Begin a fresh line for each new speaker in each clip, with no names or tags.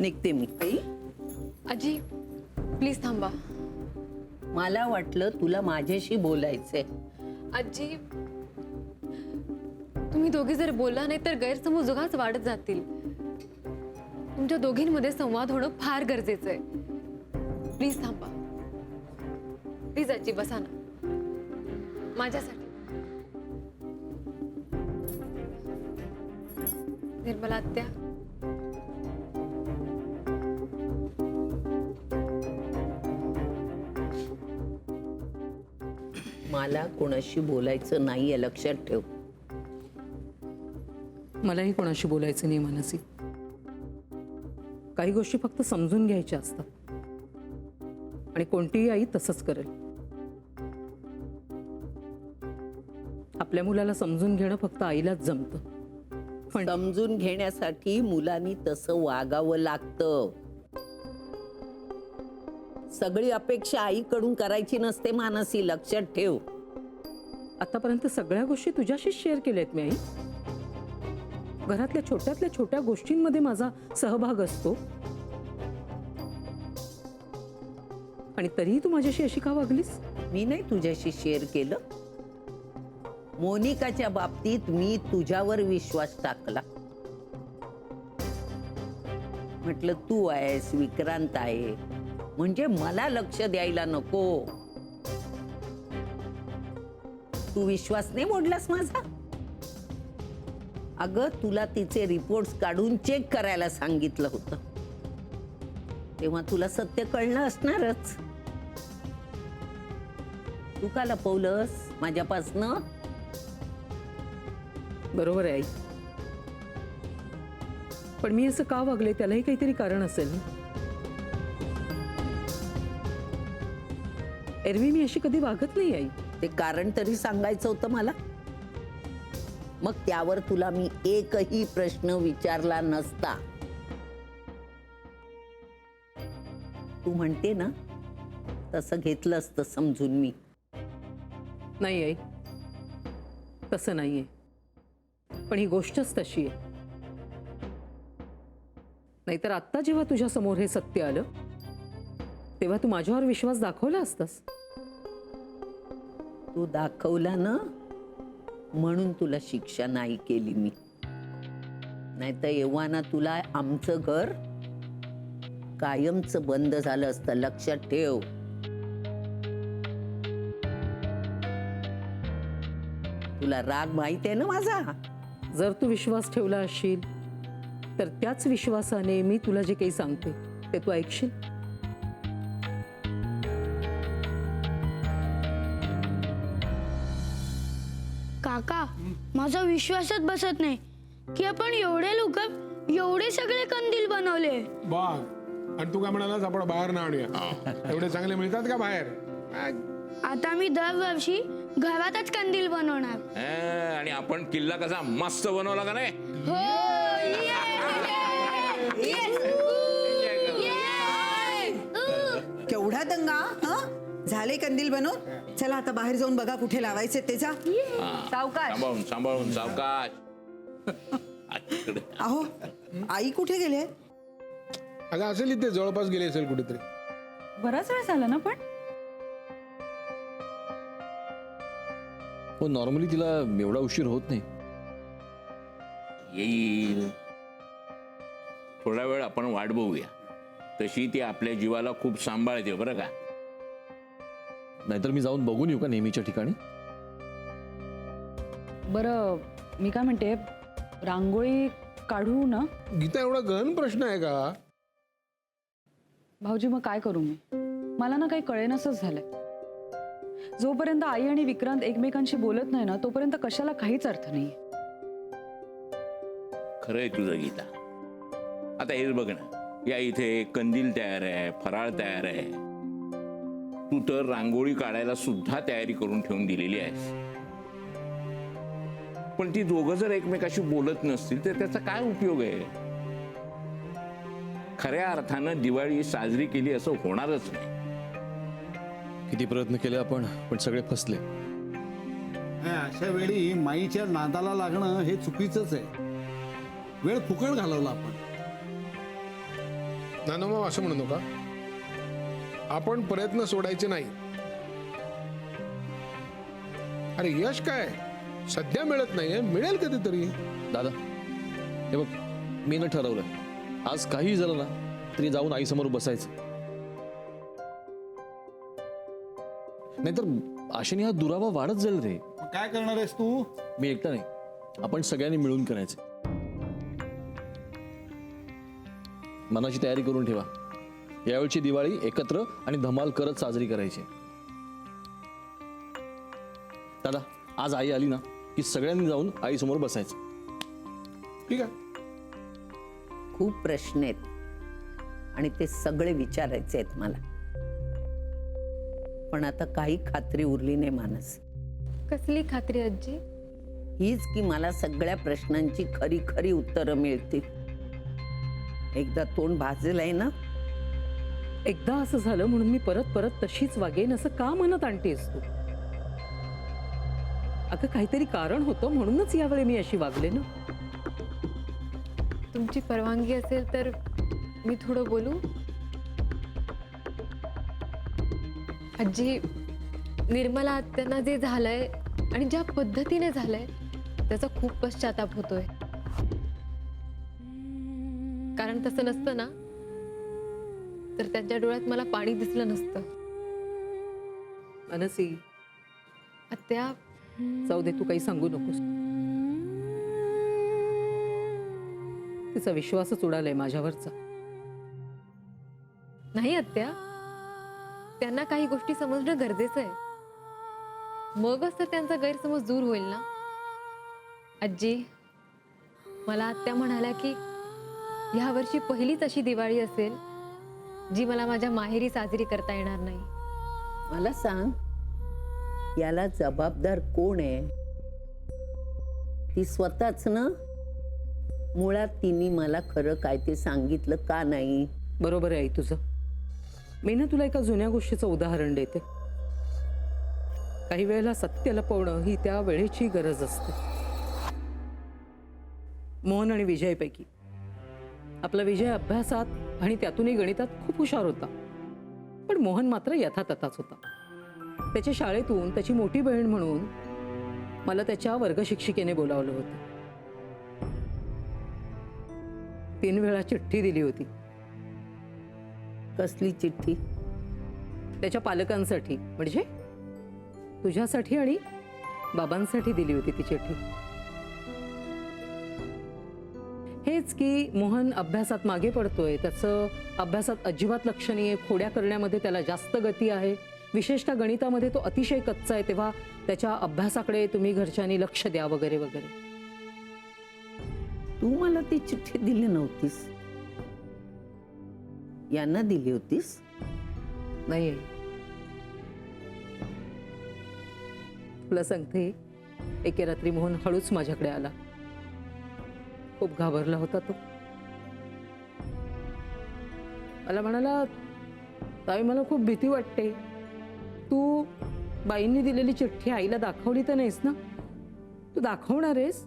निघते मी.
आजी प्लीज थांबा.
मला वाटलं तुला माझ्याशी बोलायचंय.
आजी तुम्ही दोघे जर बोलला नाही तर गैरसमज उगाच वाढत जातील. तुमच्या दोघींमध्ये संवाद होणं फार गरजेचं आहे. प्लीज थांबा. प्लीज आजी बसा ना माझ्यासाठी. निर्मला आत्या
मला कोणाशी बोलायचं नाहीये, लक्षात ठेव.
मलाही कोणाशी बोलायचं नाही मानसी. काही गोष्टी फक्त समजून घ्यायच्या असतात आणि कोणतीही आई तसंच करेल. आपल्या मुलाला समजून घेणं फक्त आईलाच जमतं. पण
समजून घेण्यासाठी मुलांनी तसं वागावं लागतं. सगळी अपेक्षा आईकडून करायची नसते मानसी, लक्षात ठेव.
आतापर्यंत सगळ्या गोष्टी तुझ्याशीच शेअर केल्यात मी आई. घरातल्या छोट्यातल्या छोट्या गोष्टींमध्ये माझा सहभाग असतो आणि तरीही तू माझ्याशी अशी का वागलीस?
मी नाही तुझ्याशी शेअर केलं. मोनिकाच्या बाबतीत मी तुझ्यावर विश्वास टाकला. म्हटलं तू आहेस, विक्रांत आहे, म्हणजे मला लक्ष द्यायला नको. तू विश्वास नाही मोडलास माझा. अगं तुला तिचे रिपोर्ट्स काढून चेक करायला सांगितलं होतं, तेव्हा तुला सत्य कळलं असणारच. तू का लपवलंस माझ्यापासनं?
बरोबर आहे आई, पण मी असं का वागले त्यालाही काहीतरी कारण असेल ना. एरवी मी अशी कधी वागत नाही आई.
ते कारण तरी सांगायचं होतं मला. मग त्यावर तुला मी एकही प्रश्न विचारला नसता. तू म्हणते ना तसं घेतलं असतं समजून मी.
नाही आई, तसं नाहीये, पण ही गोष्टच तशी आहे. नाहीतर आत्ता जेव्हा तुझ्या समोर हे सत्य आलं तेव्हा तू माझ्यावर विश्वास दाखवला असतास.
तू दाखवला ना, म्हणून तुला शिक्षा नाही केली मी. नाहीतर एव्हा ना तुला आमचं घर कायमचं बंद झालं असतं, लक्षात ठेव. तुला राग माहिती आहे ना माझा.
जर तू विश्वास ठेवला असशील तर त्याच विश्वासाने मी तुला जे काही सांगते ते तू ऐकशील.
काका माझा विश्वासच बसत नाही की आपण एवढे लोक एवढे सगळे कंदील बनवले.
बघ, आणि तू काय म्हणालास आपण बाहेर ना आणूया? एवढे चांगले मिळतात का बाहेर?
आता मी दरवर्षी घरातच कंदील बनवणार.
आणि आपण किल्ला कसा मस्त बनवला का नाही?
केवढा दंगा. झाले कंदील बनवून. चला आता बाहेर जाऊन बघा कुठे लावायचे ते. जा
सांभाळून सांभाळून सावकाश.
अहो आई कुठे गेले?
अगं असेल इथे जवळपास गेले असेल कुठेतरी.
बराच वेळ झाला ना. पण
हो, नॉर्मली तिला एवढा उशीर होत नाही.
येईल थोडा वेळ आपण वाट बघूया. तशी ती आपल्या जीवाला खूप सांभाळते बरं का.
नाहीतर मी जाऊन बघून येऊ का नेहमीच्या ठिकाणी?
बरं मी काय म्हणते, रांगोळी काढू ना?
गीता एवढा गहन प्रश्न आहे का?
भाऊजी मग काय करू मी? मला ना काही कळेनासच झालंय. जोपर्यंत आई आणि विक्रांत एकमेकांशी बोलत नाही ना तोपर्यंत कशाला काहीच अर्थ नाही.
खरंय तुझं गीता. आता हेच बघ ना, या इथे कंदील तयार आहे, फराळ तयार आहे. तू तर रांगोळी काढायला सुद्धा तयारी करून ठेवून दिलेली आहेस. पण ती दोघं जर एकमेकाशी बोलत नसतील तर त्याचा काय उपयोग आहे? खऱ्या अर्थानं दिवाळी साजरी केली असं होणारच नाही.
किती प्रयत्न केले आपण, पण सगळे फसले.
अशा वेळी माईच्या नादाला लागणं हे चुकीचंच आहे. वेळ फुकट घालवला आपण.
नानोमा असं म्हणू नका, आपण प्रयत्न सोडायचे नाही. अरे यश काय सध्या मिळत नाहीये, मिळेल कधीतरी.
दादा हे बघ, मी न ठरवलं आज काही झालं ना तरी जाऊन आईसमोर बसायचं, नाहीतर आशेने हा दुरावा वाढत जाईल रे.
मग काय करणार आहेस तू?
मी एकटा नाही, आपण सगळ्यांनी मिळून करायचं. मनाची तयारी करून ठेवा, यावेळची दिवाळी एकत्र आणि धमाल करत साजरी करायची. दादा आज आई आली ना की सगळ्यांनी जाऊन आई समोर बसायचं.
ठीक आहे.
खूप प्रश्न आहेत आणि ते सगळे विचारायचे आहेत मला, पण आता काही खात्री उरली नाही मानस.
कसली खात्री आजी?
हीच की मला सगळ्या प्रश्नांची खरी खरी उत्तरं मिळतील. एकदा तोंड भाजलंय ना.
एकदा असं झालं म्हणून मी परत परत तशीच वागेन असं का मनात आणतेस तू? अगं काहीतरी कारण होतं म्हणूनच यावेळी मी अशी वागले ना.
तुमची परवानगी असेल तर मी थोडं बोलू? आजी, निर्मला आत्यांना जे झालंय आणि ज्या पद्धतीने झालंय त्याचा खूप पश्चाताप होतोय. कारण तसं नसतं ना तर त्यांच्या डोळ्यात मला पाणी दिसलं नसतं.
मनसी,
आत्या,
जाऊ दे, तू काही सांगू नकोस. तिचा विश्वासच उडालाय माझ्यावरचा.
नाही आत्या, त्यांना काही गोष्टी समजणं गरजेचं आहे, मगच तर त्यांचा गैरसमज दूर होईल ना. आजी, मला आत्या म्हणाल्या की ह्या वर्षी पहिलीच अशी दिवाळी असेल जी मला माझ्या माहेरी साजरी करता येणार नाही.
मला सांग, याला जबाबदार कोण आहे? ती स्वतःच ना. मुळात तिने मला खरं काय ते सांगितलं का नाही?
बरोबर आहे आई तुझं. मी ना तुला एका जुन्या गोष्टीचं उदाहरण देते. काही वेळेला सत्य लपवणं ही त्या वेळेची गरज असते. मोहन आणि विजयपैकी आपला विजय अभ्यासात आणि त्यातूनही गणितात खूप हुशार होता, पण मोहन मात्र यथातथाच होता. त्याच्या शाळेतून त्याची मोठी बहीण म्हणून मला त्याच्या वर्गशिक्षिकेने बोलावलं होतं. 3 वेळा चिठ्ठी दिली होती.
कसली चिठ्ठी?
त्याच्या पालकांसाठी, म्हणजे तुझ्यासाठी आणि बाबांसाठी दिली होती ती चिठ्ठी. हेच की मोहन अभ्यासात मागे पडतोय, त्याचं अभ्यासात अजिबात लक्ष नाहीये, खोड्या करण्यामध्ये त्याला जास्त गती आहे, विशेषतः गणितामध्ये तो अतिशय कच्चा आहे, तेव्हा त्याच्या अभ्यासाकडे तुम्ही घरच्यांनी लक्ष द्या वगैरे वगैरे.
तू मला ती चिठ्ठी दिली नव्हतीस, यांना दिली होतीस.
नाही, तुला सांगते, एके रात्री मोहन हळूच माझ्याकडे आला. खूप घाबरला होता तो. मला म्हणाला, ताई मला खूप भीती वाटते, तू बाईंनी दिलेली चिठ्ठी आईला दाखवली तर नाहीस ना? तू दाखवणार आहेस?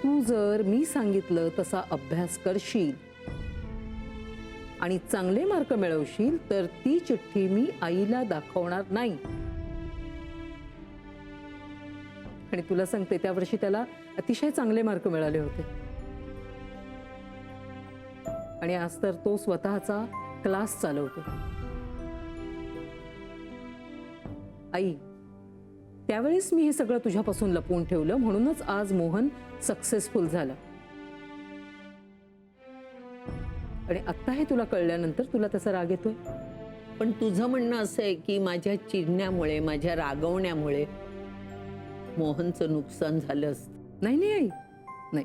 तू जर मी सांगितलं तसा अभ्यास करशील आणि चांगले मार्क मिळवशील तर ती चिठ्ठी मी आईला दाखवणार नाही. आणि तुला सांगते, त्या वर्षी त्याला अतिशय चांगले मार्क मिळाले होते आणि आज तर तो स्वतःचा क्लास चालवतो. आई, त्यावेळेस मी हे सगळं तुझ्यापासून लपवून ठेवलं, म्हणूनच आज मोहन सक्सेसफुल झाला. आणि आत्ता हे तुला कळल्यानंतर तुला त्याचा राग येतोय.
पण तुझं म्हणणं असं आहे की माझ्या चिडण्यामुळे, माझ्या रागवण्यामुळे मोहनचं नुकसान झालं असतं.
नाही नाही आई, नाही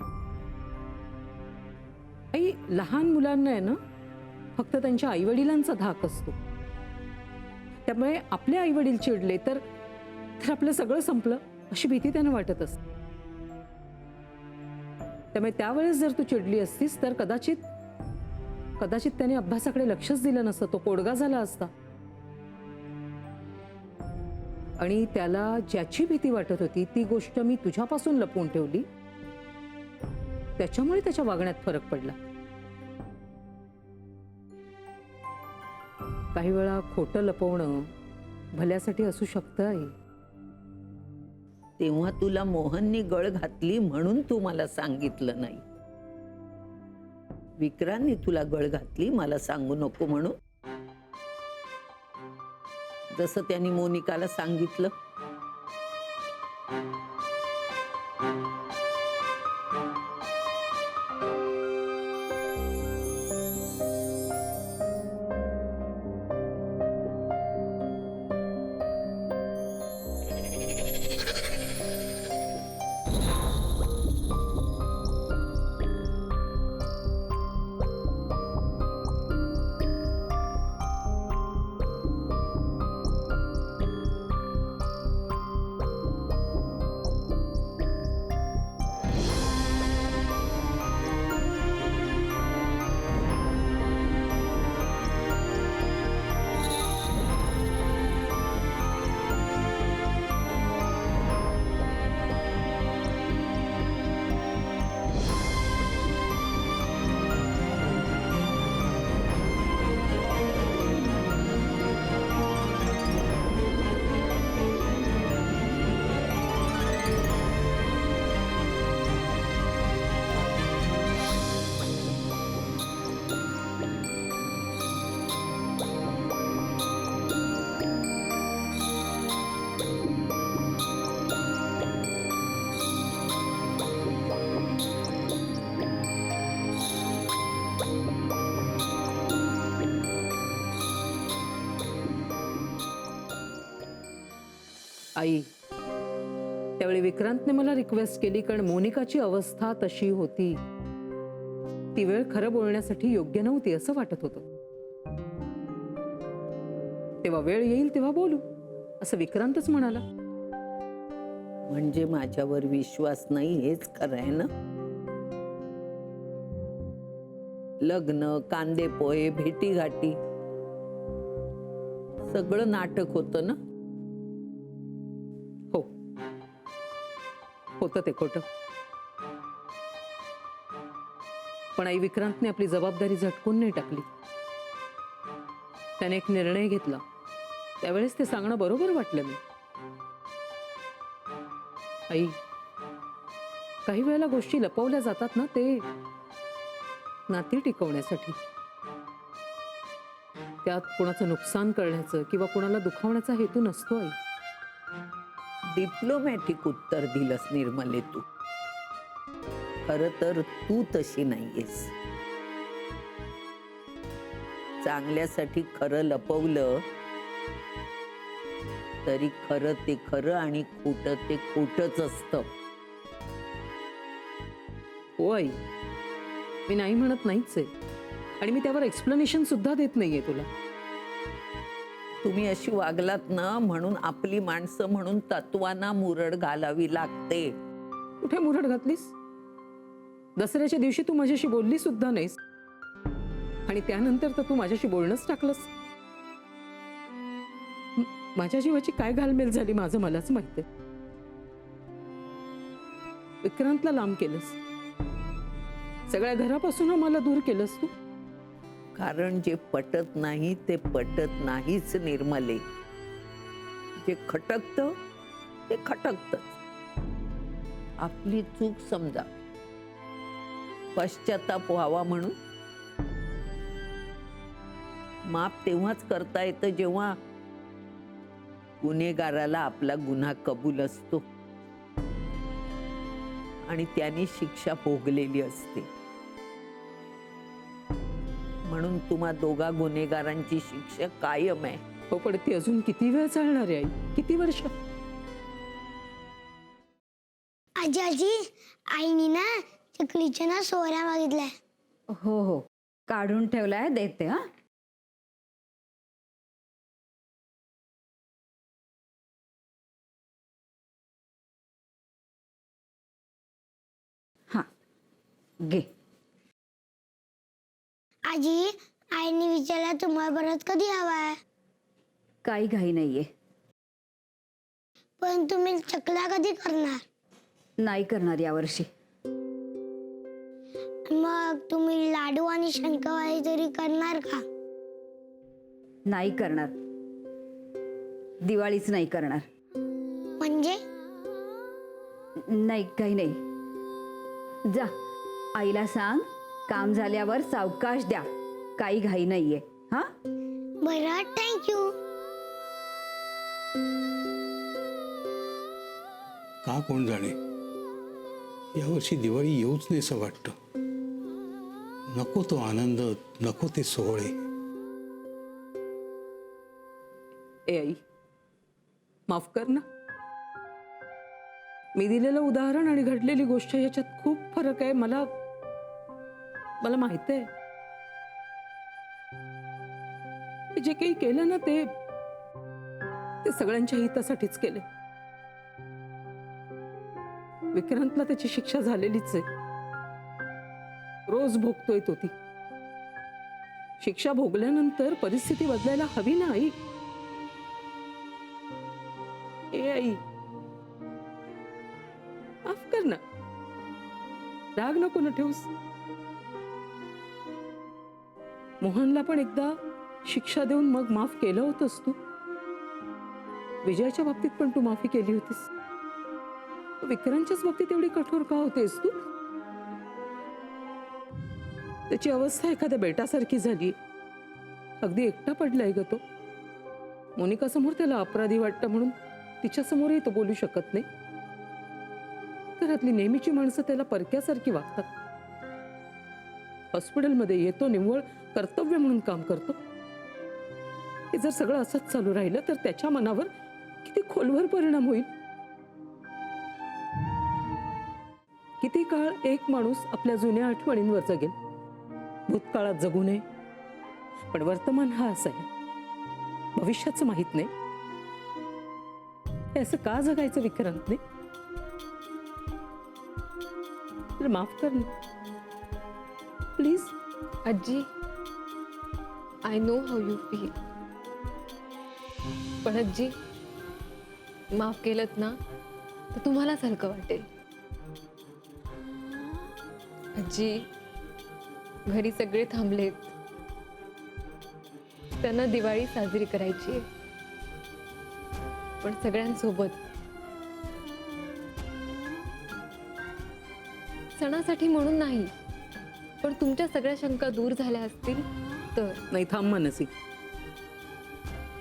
आई, लहान मुलांना आहे ना फक्त त्यांच्या आईवडिलांचा धाक असतो. त्यामुळे आपले आईवडील चिडले तर आपलं सगळं संपलं अशी भीती त्यांना वाटत असते. त्यामुळे त्यावेळेस जर तू चिडली असतीस तर कदाचित त्याने अभ्यासाकडे लक्षच दिलं नसतं, तो कोडगा झाला असता. आणि त्याला ज्याची भीती वाटत होती ती गोष्ट मी तुझ्यापासून लपवून ठेवली त्याच्यामुळे त्याच्या वागण्यात फरक पडला. काही वेळा खोटं लपवणं भल्यासाठी असू शकतं आई.
तेव्हा तुला मोहननी गळ घातली म्हणून तू मला सांगितलं नाही. विक्रांतनी तुला गळ घातली मला सांगू नको म्हणून. जसं त्यांनी मोनिकाला सांगितलं.
आई, त्यावेळी विक्रांतने मला रिक्वेस्ट केली कारण मोनिकाची अवस्था तशी होती. ती वेळ खरं बोलण्यासाठी योग्य नव्हती असं वाटत होतं. तेव्हा वेळ येईल तेव्हा बोलू असं विक्रांतच म्हणाला.
म्हणजे माझ्यावर विश्वास नाही हेच खरं आहे ना. लग्न, कांदे पोहे, भेटीगाठी सगळं नाटक होतं ना.
हो, होतं ते खोटं. पण आई, विक्रांतने आपली जबाबदारी झटकून नाही टाकली. त्याने एक निर्णय घेतला. त्यावेळेस ते सांगणं बरोबर वाटलं मी. आई, काही वेळेला गोष्टी लपवल्या जातात ना, ते नाती टिकवण्यासाठी. त्यात कोणाचं नुकसान करण्याचं किंवा कोणाला दुखावण्याचा हेतू नसतो आई.
डिप्लोमॅटिक उत्तर दिलंस निर्मले तू. खर तर तू तशी नाहीयेस. चांगल्यासाठी खरं लपवलं तरी खरं ते खरं आणि खोटं ते खोटंच असतं.
हो आई, मी नाही म्हणत नाहीच आहे. आणि मी त्यावर एक्सप्लेनेशन सुद्धा देत नाहीये तुला.
तुम्ही अशी वागलात ना म्हणून आपली माणसं म्हणून तत्वांना मुरड घालावी लागते.
कुठे मुरड घातलीस? दसऱ्याच्या दिवशी तू माझ्याशी बोलली सुद्धा नाहीस आणि त्यानंतर तर तू माझ्याशी बोलणंच टाकलंस. माझ्या जीवाची काय घालमेल झाली माझं मलाच माहिती. विक्रांतला लांब केलंस, सगळ्या घरापासून मला दूर केलंस तू.
कारण जे पटत नाही ते पटत नाहीच निर्मले. जे खटकतं ते खटकतंच. आपली चूक समजा, पश्चाताप व्हावा म्हणून. माफ तेव्हाच करता येतं जेव्हा गुन्हेगाराला आपला गुन्हा कबूल असतो आणि त्याने शिक्षा भोगलेली असते. म्हणून तुम्हा दोघा गुन्हेगारांची शिक्षा कायम आहे.
हो, पण ती अजून किती वेळ चालणार आहे आई? किती वर्ष?
आजी आजी, आईनी ना चकलीच्या ना सोऱ्या मागितलाय.
हो हो, काढून ठेवलाय, देते. हा, हा, घे.
आजी, आईने विचारला तुम्हाला परत कधी हवाय?
काही घाई नाहीये.
पण तुम्ही चकल्या कधी करणार?
नाही करणार यावर्षी.
मग तुम्ही लाडू आणि शंकरपाळी तरी करणार का?
नाही करणार. दिवाळीच नाही करणार.
म्हणजे
नाही, काही नाही. जा, आईला सांग काम झाल्यावर सावकाश द्या, काही घाई नाहीये. हा,
बरं, थँक्यू.
का कोण जाणे यावर्षी दिवाळी येऊच नाही असं वाटतं. नको तो आनंद, नको ते सोहळे.
ए आई, माफ कर ना. मी दिलेलं उदाहरण आणि घडलेली गोष्ट याच्यात खूप फरक आहे. मला माहित आहे. जे काही केलं ना ते सगळ्यांच्या हितासाठीच केलं. विक्रांतला त्याची शिक्षा झालेलीच आहे. रोज भोगतोय तो ती. शिक्षा भोगल्यानंतर परिस्थिती बदलायला हवी ना आई. ए आई, माफ कर ना. राग नको ना ठेवूस. मोहनला पण एकदा शिक्षा देऊन मग माफ केलं होतंस तू. विजयाच्या बाबतीत पण तू माफी केली होतीस. विक्रांतच्याच बाबतीत एवढी कठोर का होतेस तू? त्याची अवस्था एखाद्या बेटासारखी झाली. अगदी एकटा पडलाय ग तो. मोनिका समोर त्याला अपराधी वाटतं म्हणून तिच्या समोरही तो बोलू शकत नाही. घरातली नेहमीची माणसं त्याला परक्यासारखी वागतात. हॉस्पिटलमध्ये येतो, निव्वळ कर्तव्य म्हणून काम करतो. हे जर सगळं असंच चालू राहिलं तर त्याच्या मनावर किती खोलवर परिणाम होईल. किती काळ एक माणूस आपल्या जुन्या आठवणींवर जगेल. भूतकाळात जगू नये, पण वर्तमान हा असा आहे, भविष्याचं माहित नाही. हे असं का जगायचं विक्रांतने? तर माफ कर ना प्लीज.
आजी, I know how you feel. पण आजी, माफ केलत ना तर तुम्हालाच हलकं वाटेल. आजी, घरी सगळे थांबलेत. त्यांना दिवाळी साजरी करायची आहे, पण सगळ्यांसोबत. सणासाठी म्हणून नाही, पण तुमच्या सगळ्या शंका दूर झाल्या असतील तर.
नाही, थांब मनसी.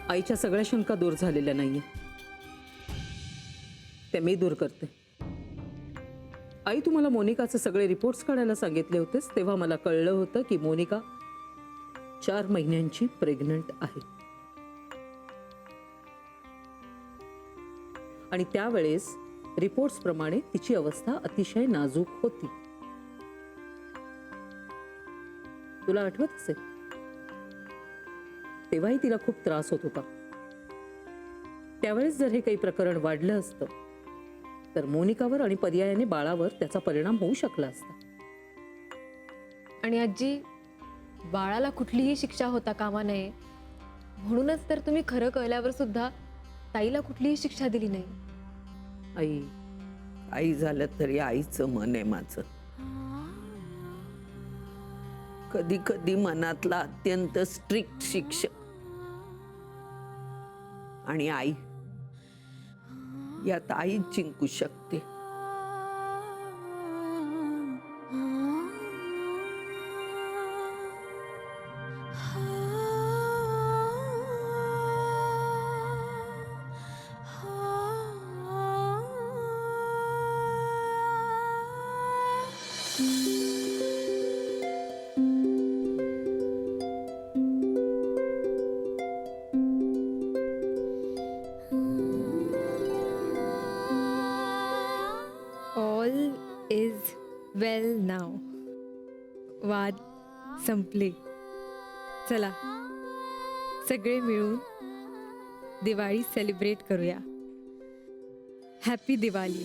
आईच्या सगळ्या शंका दूर झालेल्या नाहीये, त्या मी दूर करते. आई, तुम्हाला मोनिकाचे सगळे रिपोर्ट्स काढायला सांगितले होतेस तेव्हा मला कळलं होतं की मोनिका 4 महिन्यांची प्रेग्नंट आहे. आणि त्यावेळेस रिपोर्ट्स प्रमाणे तिची अवस्था अतिशय नाजूक होती. तुला आठवत असेल, तेव्हाही तिला खूप त्रास होत होता. त्यावेळेस जर हे काही प्रकरण वाढलं असतं तर मोनिकावर आणि पर्यायाने बाळावर त्याचा परिणाम होऊ शकला असता.
आणि आजी, बाळाला कुठलीही शिक्षा होता कामा नये म्हणूनच तर तुम्ही खरं कळल्यावर सुद्धा ताईला कुठलीही शिक्षा दिली नाही.
आई झालं तरी आईचं मन आहे माझं. कधी कधी मनातला अत्यंत स्ट्रिक्ट शिक्षक आणि आई यात आई जिंकू शकते.
ऑल इज वेल नाव. वाद संपले. चला सगळे मिळून दिवाळी सेलिब्रेट करूया. हॅपी दिवाळी.